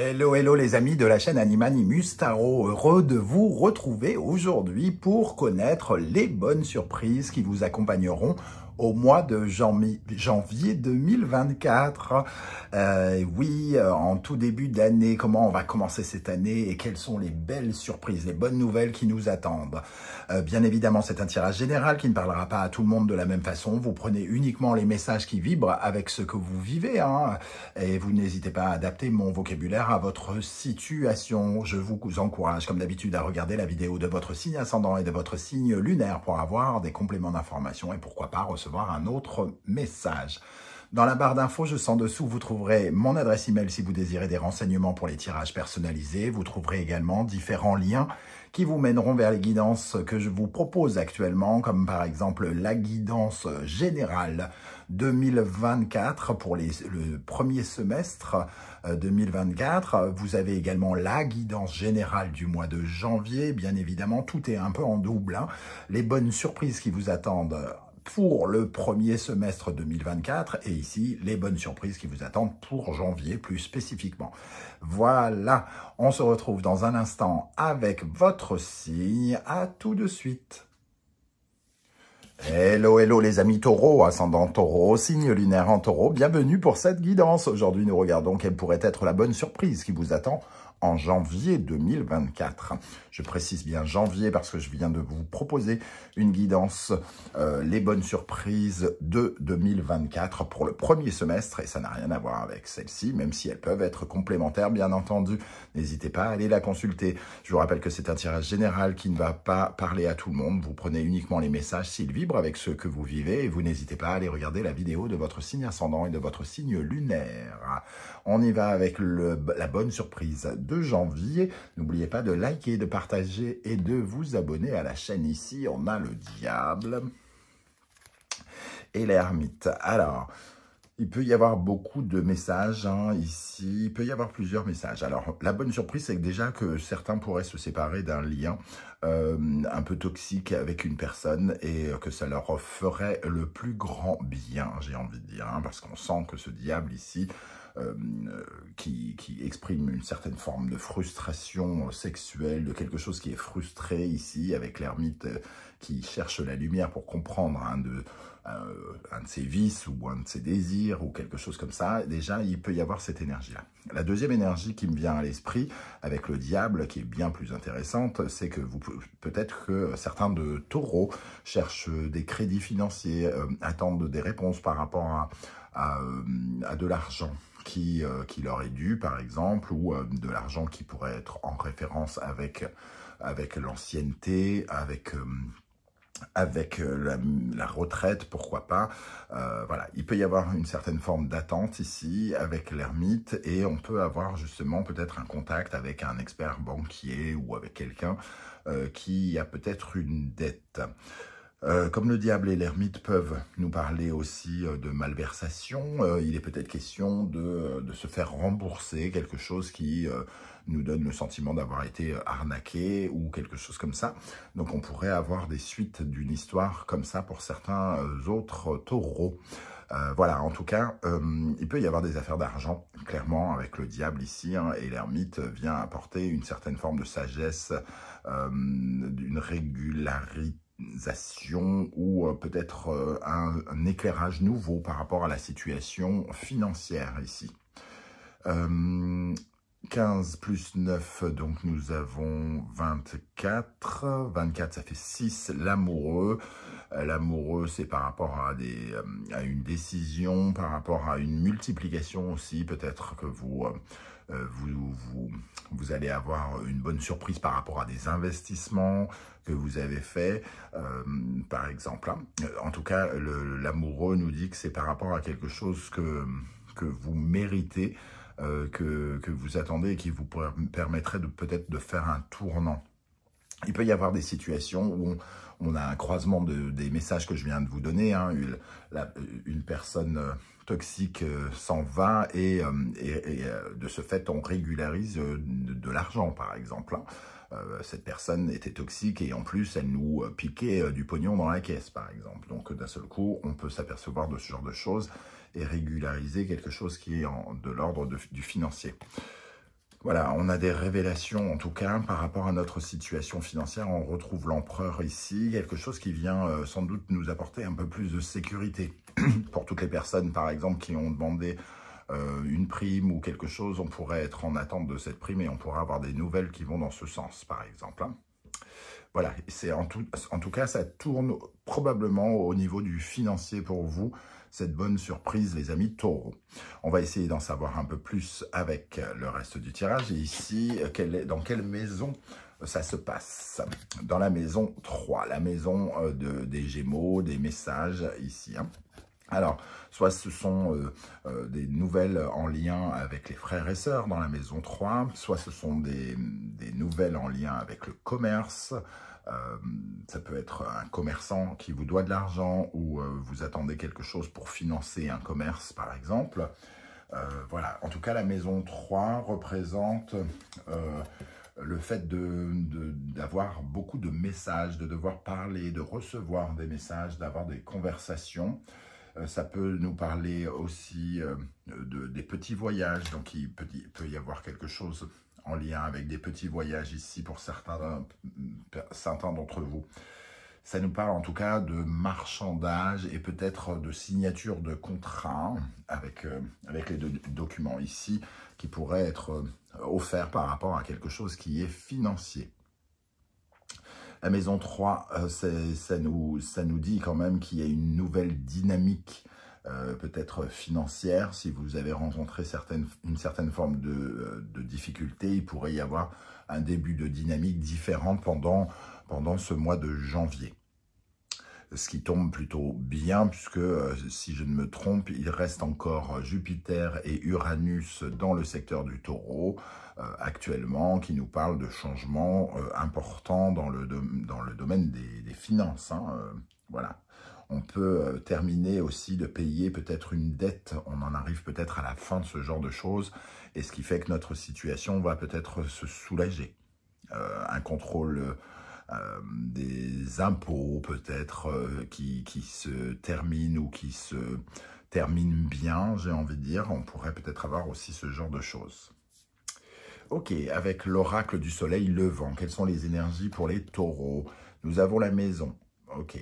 Hello, hello les amis de la chaîne Animanimus Tarot, heureux de vous retrouver aujourd'hui pour connaître les bonnes surprises qui vous accompagneront au mois de janvier 2024. Oui, en tout début d'année, comment on va commencer cette année et quelles sont les belles surprises, les bonnes nouvelles qui nous attendent. Bien évidemment, c'est un tirage général qui ne parlera pas à tout le monde de la même façon. Vous prenez uniquement les messages qui vibrent avec ce que vous vivez, hein, et vous n'hésitez pas à adapter mon vocabulaire à votre situation. Je vous encourage, comme d'habitude, à regarder la vidéo de votre signe ascendant et de votre signe lunaire pour avoir des compléments d'information et pourquoi pas recevoir un autre message. Dans la barre d'infos, juste en dessous, vous trouverez mon adresse email si vous désirez des renseignements pour les tirages personnalisés. Vous trouverez également différents liens qui vous mèneront vers les guidances que je vous propose actuellement, comme par exemple la guidance générale 2024 pour le premier semestre 2024. Vous avez également la guidance générale du mois de janvier. Bien évidemment, tout est un peu en double, hein. Les bonnes surprises qui vous attendent pour le premier semestre 2024 et ici, les bonnes surprises qui vous attendent pour janvier plus spécifiquement. Voilà, on se retrouve dans un instant avec votre signe. À tout de suite. Hello, hello les amis taureaux, ascendant taureau, signe lunaire en taureau, bienvenue pour cette guidance. Aujourd'hui, nous regardons quelle pourrait être la bonne surprise qui vous attend en janvier 2024. Je précise bien janvier parce que je viens de vous proposer une guidance, les bonnes surprises de 2024 pour le premier semestre et ça n'a rien à voir avec celle-ci, même si elles peuvent être complémentaires, bien entendu. N'hésitez pas à aller la consulter. Je vous rappelle que c'est un tirage général qui ne va pas parler à tout le monde. Vous prenez uniquement les messages s'ils vibrent avec ce que vous vivez et vous n'hésitez pas à aller regarder la vidéo de votre signe ascendant et de votre signe lunaire. On y va avec la bonne surprise de janvier. N'oubliez pas de liker, de partager et de vous abonner à la chaîne. Ici, on a le diable et l'ermite. Alors, il peut y avoir beaucoup de messages, hein, ici. Il peut y avoir plusieurs messages. Alors, la bonne surprise, c'est que déjà que certains pourraient se séparer d'un lien un peu toxique avec une personne et que ça leur ferait le plus grand bien, j'ai envie de dire, hein, parce qu'on sent que ce diable ici, qui exprime une certaine forme de frustration sexuelle, de quelque chose qui est frustré ici, avec l'ermite qui cherche la lumière pour comprendre un de ses vices ou un de ses désirs ou quelque chose comme ça. Déjà, il peut y avoir cette énergie-là. La deuxième énergie qui me vient à l'esprit, avec le diable, qui est bien plus intéressante, c'est que peut-être que certains de taureaux cherchent des crédits financiers, attendent des réponses par rapport à de l'argent qui leur est dû, par exemple, ou de l'argent qui pourrait être en référence avec l'ancienneté, avec la retraite, pourquoi pas. Voilà, il peut y avoir une certaine forme d'attente ici avec l'ermite et on peut avoir justement peut-être un contact avec un expert banquier ou avec quelqu'un qui a peut-être une dette. Comme le diable et l'ermite peuvent nous parler aussi de malversation, il est peut-être question de se faire rembourser quelque chose qui nous donne le sentiment d'avoir été arnaqué ou quelque chose comme ça. Donc on pourrait avoir des suites d'une histoire comme ça pour certains autres taureaux. Voilà, en tout cas, il peut y avoir des affaires d'argent, clairement, avec le diable ici, hein, et l'ermite vient apporter une certaine forme de sagesse, d'une régularité, ou peut-être un éclairage nouveau par rapport à la situation financière ici. 15 plus 9, donc nous avons 24. 24, ça fait 6, l'amoureux. L'amoureux, c'est par rapport à une décision, par rapport à une multiplication aussi. Peut-être que vous allez avoir une bonne surprise par rapport à des investissements que vous avez faits, par exemple. En tout cas, l'amoureux nous dit que c'est par rapport à quelque chose que vous méritez, que vous attendez et qui vous permettrait peut-être de faire un tournant. Il peut y avoir des situations où on a un croisement des messages que je viens de vous donner, hein, une personne toxique s'en va et de ce fait on régularise de l'argent par exemple, hein. Cette personne était toxique et en plus elle nous piquait du pognon dans la caisse par exemple. Donc d'un seul coup on peut s'apercevoir de ce genre de choses et régulariser quelque chose qui est de l'ordre du financier. Voilà, on a des révélations en tout cas par rapport à notre situation financière. On retrouve l'empereur ici, quelque chose qui vient sans doute nous apporter un peu plus de sécurité. Pour toutes les personnes par exemple qui ont demandé une prime ou quelque chose, on pourrait être en attente de cette prime et on pourra avoir des nouvelles qui vont dans ce sens par exemple. Voilà, c'est en tout cas, ça tourne probablement au niveau du financier pour vous, cette bonne surprise, les amis taureaux. On va essayer d'en savoir un peu plus avec le reste du tirage. Et ici, dans quelle maison ça se passe? Dans la maison 3, la maison des Gémeaux, des messages ici. Alors, soit ce sont des nouvelles en lien avec les frères et sœurs dans la maison 3, soit ce sont des nouvelles en lien avec le commerce. Ça peut être un commerçant qui vous doit de l'argent ou vous attendez quelque chose pour financer un commerce, par exemple. Voilà, en tout cas, la maison 3 représente le fait d'avoir beaucoup de messages, de devoir parler, de recevoir des messages, d'avoir des conversations. Ça peut nous parler aussi des petits voyages, donc il peut y avoir quelque chose en lien avec des petits voyages ici pour certains d'entre vous. Ça nous parle en tout cas de marchandage et peut-être de signature de contrat avec les documents ici qui pourraient être offerts par rapport à quelque chose qui est financier. La maison 3, ça nous dit quand même qu'il y a une nouvelle dynamique, peut-être financière. Si vous avez rencontré une certaine forme de difficulté, il pourrait y avoir un début de dynamique différente pendant ce mois de janvier. Ce qui tombe plutôt bien, puisque si je ne me trompe, il reste encore Jupiter et Uranus dans le secteur du Taureau actuellement, qui nous parle de changements importants dans le domaine des finances. Voilà. On peut terminer aussi de payer peut-être une dette, on en arrive peut-être à la fin de ce genre de choses, et ce qui fait que notre situation va peut-être se soulager. Un contrôle des impôts peut-être qui se terminent ou qui se terminent bien, j'ai envie de dire. On pourrait peut-être avoir aussi ce genre de choses. Ok, avec l'oracle du soleil levant, quelles sont les énergies pour les taureaux? Nous avons la maison, ok.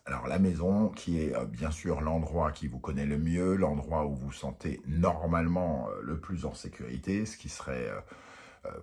Alors la maison qui est bien sûr l'endroit qui vous connaît le mieux, l'endroit où vous vous sentez normalement le plus en sécurité, ce qui serait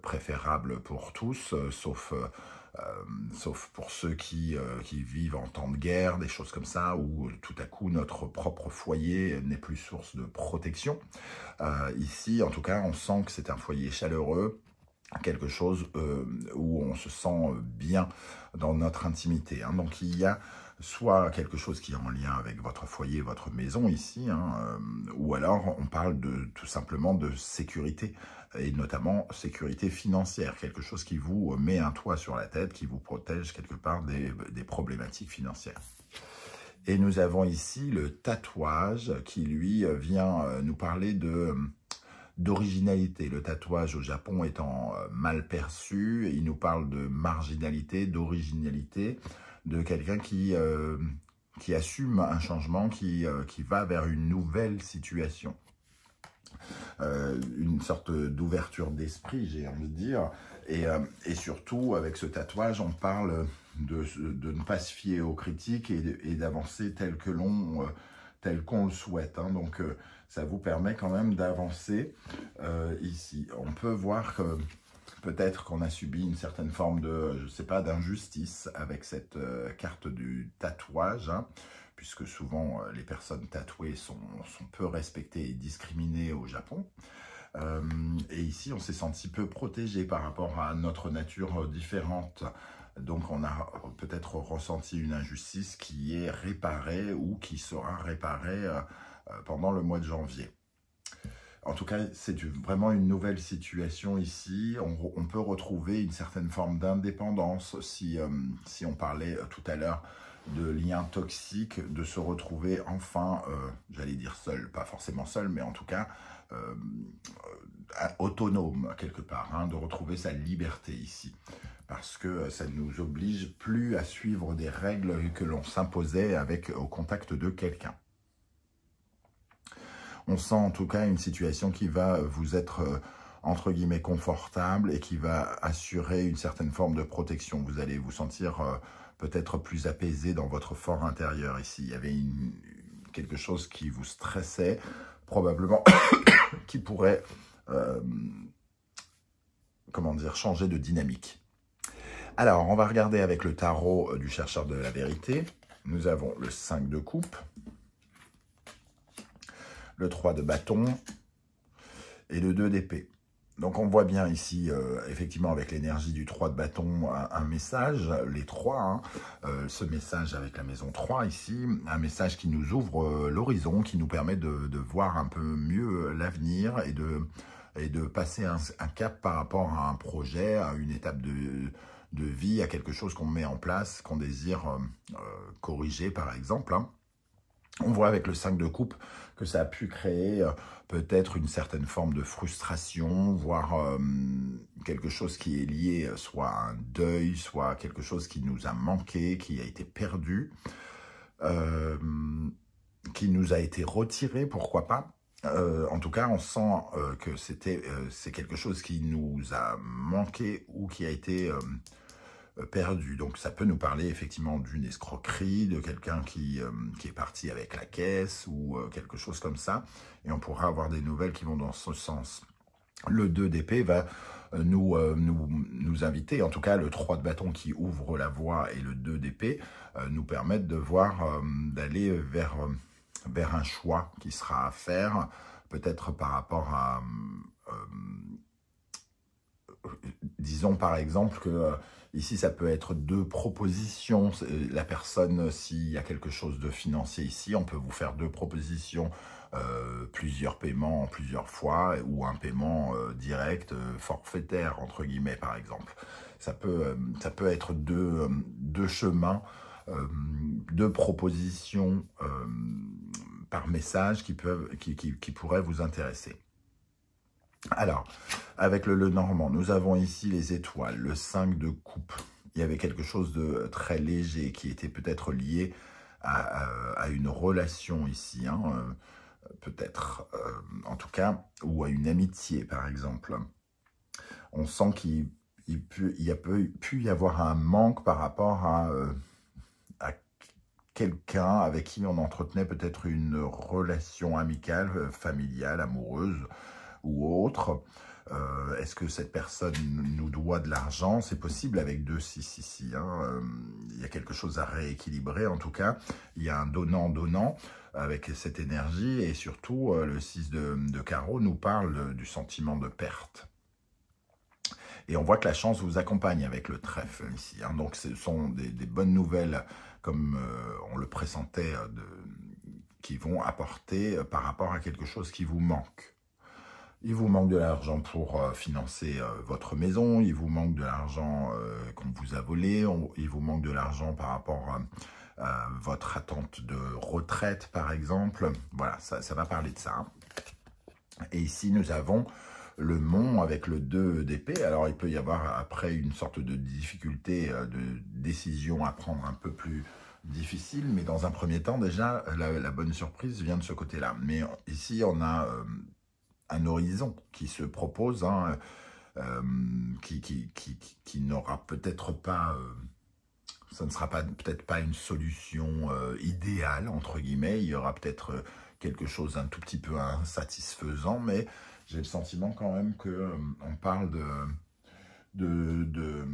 préférable pour tous, sauf pour ceux qui vivent en temps de guerre, des choses comme ça, où tout à coup notre propre foyer n'est plus source de protection. Ici, en tout cas, on sent que c'est un foyer chaleureux, quelque chose où on se sent bien dans notre intimité. Donc il y a soit quelque chose qui est en lien avec votre foyer, votre maison ici, ou alors on parle tout simplement de sécurité, et notamment sécurité financière, quelque chose qui vous met un toit sur la tête, qui vous protège quelque part des problématiques financières. Et nous avons ici le tatouage qui, lui, vient nous parler d'originalité. Le tatouage au Japon étant mal perçu, il nous parle de marginalité, d'originalité, de quelqu'un qui assume un changement, qui va vers une nouvelle situation. Une sorte d'ouverture d'esprit, j'ai envie de dire. Et surtout, avec ce tatouage, on parle de ne pas se fier aux critiques et d'avancer tel qu'on le souhaite. Donc, ça vous permet quand même d'avancer ici. On peut voir que peut-être qu'on a subi une certaine forme de, je sais pas, d'injustice avec cette carte du tatouage, puisque souvent les personnes tatouées sont peu respectées et discriminées au Japon. Et ici, on s'est senti peu protégé par rapport à notre nature différente. Donc, on a peut-être ressenti une injustice qui est réparée ou qui sera réparée pendant le mois de janvier. En tout cas, c'est vraiment une nouvelle situation ici. On peut retrouver une certaine forme d'indépendance si on parlait tout à l'heure de liens toxiques, de se retrouver enfin, j'allais dire seul, pas forcément seul, mais en tout cas autonome quelque part, de retrouver sa liberté ici. Parce que ça ne nous oblige plus à suivre des règles que l'on s'imposait au contact de quelqu'un. On sent en tout cas une situation qui va vous être entre guillemets, confortable et qui va assurer une certaine forme de protection. Vous allez vous sentir peut-être plus apaisé dans votre fort intérieur ici. Il y avait quelque chose qui vous stressait, probablement, qui pourrait, comment dire, changer de dynamique. Alors, on va regarder avec le tarot du chercheur de la vérité. Nous avons le 5 de coupe, le 3 de bâton et le 2 d'épée. Donc, on voit bien ici, effectivement, avec l'énergie du 3 de bâton, un message, les 3, hein, ce message avec la maison 3 ici, un message qui nous ouvre l'horizon, qui nous permet de voir un peu mieux l'avenir et de passer un cap par rapport à un projet, à une étape de vie, à quelque chose qu'on met en place, qu'on désire corriger, par exemple, hein. On voit avec le 5 de coupe que ça a pu créer peut-être une certaine forme de frustration, voire quelque chose qui est lié soit à un deuil, soit quelque chose qui nous a manqué, qui a été perdu, qui nous a été retiré, pourquoi pas. En tout cas, on sent que c'est quelque chose qui nous a manqué ou qui a été perdu. Donc ça peut nous parler effectivement d'une escroquerie, de quelqu'un qui est parti avec la caisse ou quelque chose comme ça. Et on pourra avoir des nouvelles qui vont dans ce sens. Le 2 d'épée va nous inviter, en tout cas le 3 de bâton qui ouvre la voie et le 2 d'épée nous permettent de voir, d'aller vers un choix qui sera à faire, peut-être par rapport à... disons par exemple que ici ça peut être 2 propositions. La personne, s'il y a quelque chose de financier ici, on peut vous faire 2 propositions, plusieurs paiements en plusieurs fois, ou un paiement direct, forfaitaire entre guillemets par exemple. Ça peut être deux chemins, 2 propositions par message qui pourraient vous intéresser. Alors, avec le Lenormand, nous avons ici les étoiles, le 5 de coupe. Il y avait quelque chose de très léger qui était peut-être lié à une relation ici, hein, peut-être, en tout cas, ou à une amitié, par exemple. On sent qu'il a pu y avoir un manque par rapport à quelqu'un avec qui on entretenait peut-être une relation amicale, familiale, amoureuse, ou autre. Est-ce que cette personne nous doit de l'argent? C'est possible avec 2-6 ici. Hein. Il y a quelque chose à rééquilibrer en tout cas. Il y a un donnant-donnant avec cette énergie. Et surtout, le 6 de carreau nous parle du sentiment de perte. Et on voit que la chance vous accompagne avec le trèfle ici. Hein. Donc ce sont des bonnes nouvelles, comme on le pressentait, qui vont apporter par rapport à quelque chose qui vous manque. Il vous manque de l'argent pour financer votre maison, il vous manque de l'argent qu'on vous a volé, il vous manque de l'argent par rapport à votre attente de retraite, par exemple. Voilà, ça va parler de ça. Hein. Et ici, nous avons le mont avec le 2 d'épée. Alors, il peut y avoir après une sorte de difficulté, de décision à prendre un peu plus difficile, mais dans un premier temps, déjà, la bonne surprise vient de ce côté-là. Mais ici, on a... un horizon qui se propose, hein, qui n'aura peut-être pas, ça ne sera peut-être pas une solution idéale, entre guillemets, il y aura peut-être quelque chose un tout petit peu insatisfaisant, mais j'ai le sentiment quand même qu'on parle de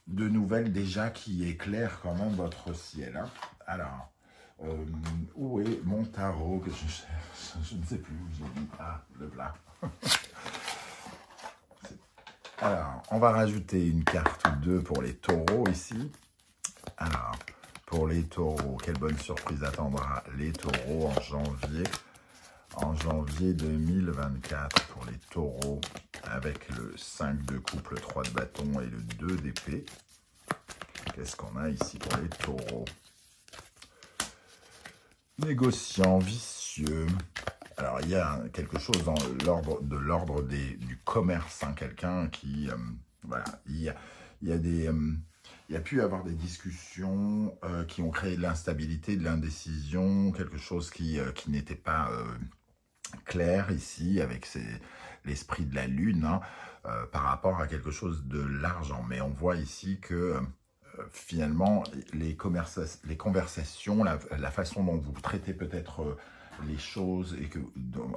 nouvelles déjà qui éclairent quand même votre ciel. Hein. Alors, où est mon tarot que je cherche? Je ne sais plus où j'ai mis. Ah, le plat. Alors, on va rajouter une carte ou 2 pour les taureaux ici. Alors, pour les taureaux, quelle bonne surprise attendra les taureaux en janvier 2024 pour les taureaux, avec le 5 de coupe, le 3 de bâton et le 2 d'épée. Qu'est-ce qu'on a ici pour les taureaux? Négociant, vicieux. Alors, il y a quelque chose dans l'ordre du commerce, hein, quelqu'un qui... voilà, il y a pu y avoir des discussions qui ont créé de l'instabilité, de l'indécision, quelque chose qui n'était pas clair ici, avec l'esprit de la lune, hein, par rapport à quelque chose de l'argent. Mais on voit ici que finalement, les conversations, la façon dont vous traitez peut-être les choses et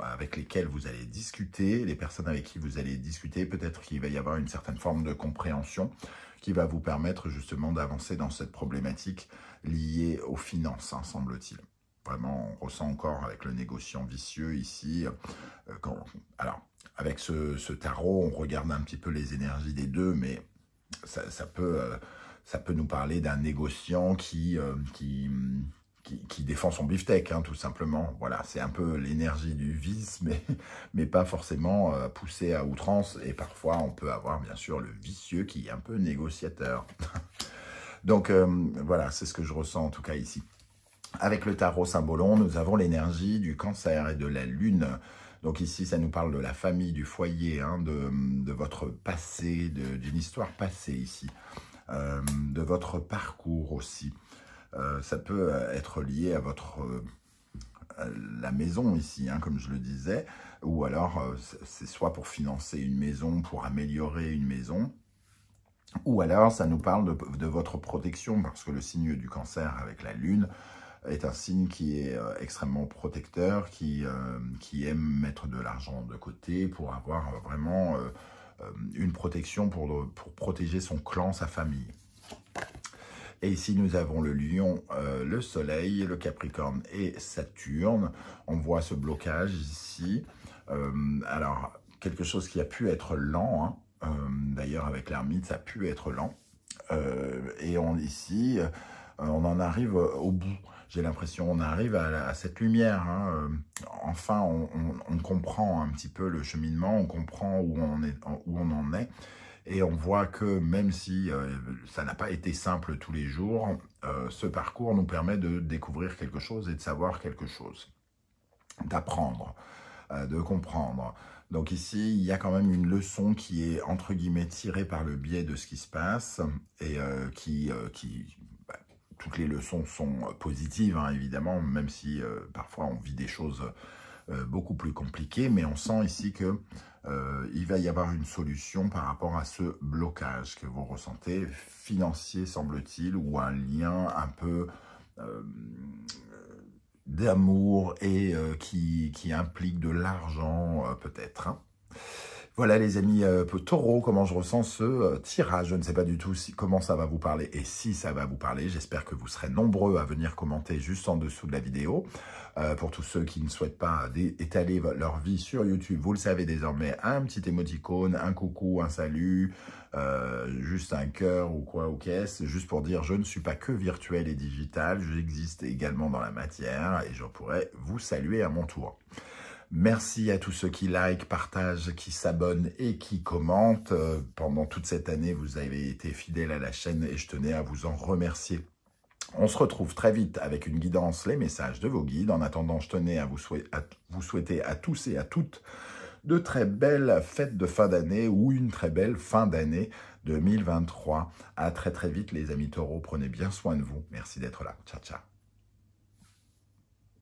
avec lesquelles vous allez discuter, les personnes avec qui vous allez discuter, peut-être qu'il va y avoir une certaine forme de compréhension qui va vous permettre justement d'avancer dans cette problématique liée aux finances, hein, semble-t-il. Vraiment, on ressent encore avec le négociant vicieux ici. Alors, avec ce tarot, on regarde un petit peu les énergies des deux, mais ça peut nous parler d'un négociant qui défend son beefsteak, hein, tout simplement. Voilà, c'est un peu l'énergie du vice, mais pas forcément poussé à outrance. Et parfois, on peut avoir, bien sûr, le vicieux qui est un peu négociateur. Donc, voilà, c'est ce que je ressens en tout cas ici. Avec le tarot Symbolon, nous avons l'énergie du Cancer et de la Lune. Donc ici, ça nous parle de la famille, du foyer, hein, de votre passé, d'une histoire passée ici, de votre parcours aussi. Ça peut être lié à la maison ici, hein, comme je le disais, ou alors c'est soit pour financer une maison, pour améliorer une maison, ou alors ça nous parle de votre protection, parce que le signe du Cancer avec la Lune est un signe qui est extrêmement protecteur, qui aime mettre de l'argent de côté pour avoir vraiment une protection pour protéger son clan, sa famille. Et ici, nous avons le Lion, le Soleil, le Capricorne et Saturne. On voit ce blocage ici. Alors, quelque chose qui a pu être lent, hein. D'ailleurs, avec l'ermite, ça a pu être lent. Et ici, on en arrive au bout. J'ai l'impression qu'on arrive à cette lumière, hein. Enfin, on comprend un petit peu le cheminement, on comprend où on en est. Et on voit que même si ça n'a pas été simple tous les jours, ce parcours nous permet de découvrir quelque chose et de savoir quelque chose, d'apprendre, de comprendre. Donc ici, il y a quand même une leçon qui est, entre guillemets, tirée par le biais de ce qui se passe et toutes les leçons sont positives, hein, évidemment, même si parfois on vit des choses beaucoup plus compliquées, mais on sent ici que il va y avoir une solution par rapport à ce blocage que vous ressentez, financier semble-t-il, ou un lien un peu d'amour et qui implique de l'argent peut-être, hein. Voilà les amis taureaux, comment je ressens ce tirage. Je ne sais pas du tout comment ça va vous parler et si ça va vous parler. J'espère que vous serez nombreux à venir commenter juste en dessous de la vidéo. Pour tous ceux qui ne souhaitent pas étaler leur vie sur YouTube, vous le savez désormais, un petit émoticône, un coucou, un salut, juste un cœur ou quoi ou qu'est-ce, juste pour dire je ne suis pas que virtuel et digital, j'existe également dans la matière et je pourrais vous saluer à mon tour. Merci à tous ceux qui like, partagent, qui s'abonnent et qui commentent. Pendant toute cette année, vous avez été fidèles à la chaîne et je tenais à vous en remercier. On se retrouve très vite avec une guidance, les messages de vos guides. En attendant, je tenais à vous souhaiter à tous et à toutes de très belles fêtes de fin d'année ou une très belle fin d'année 2023. À très très vite les amis taureaux, prenez bien soin de vous. Merci d'être là. Ciao, ciao.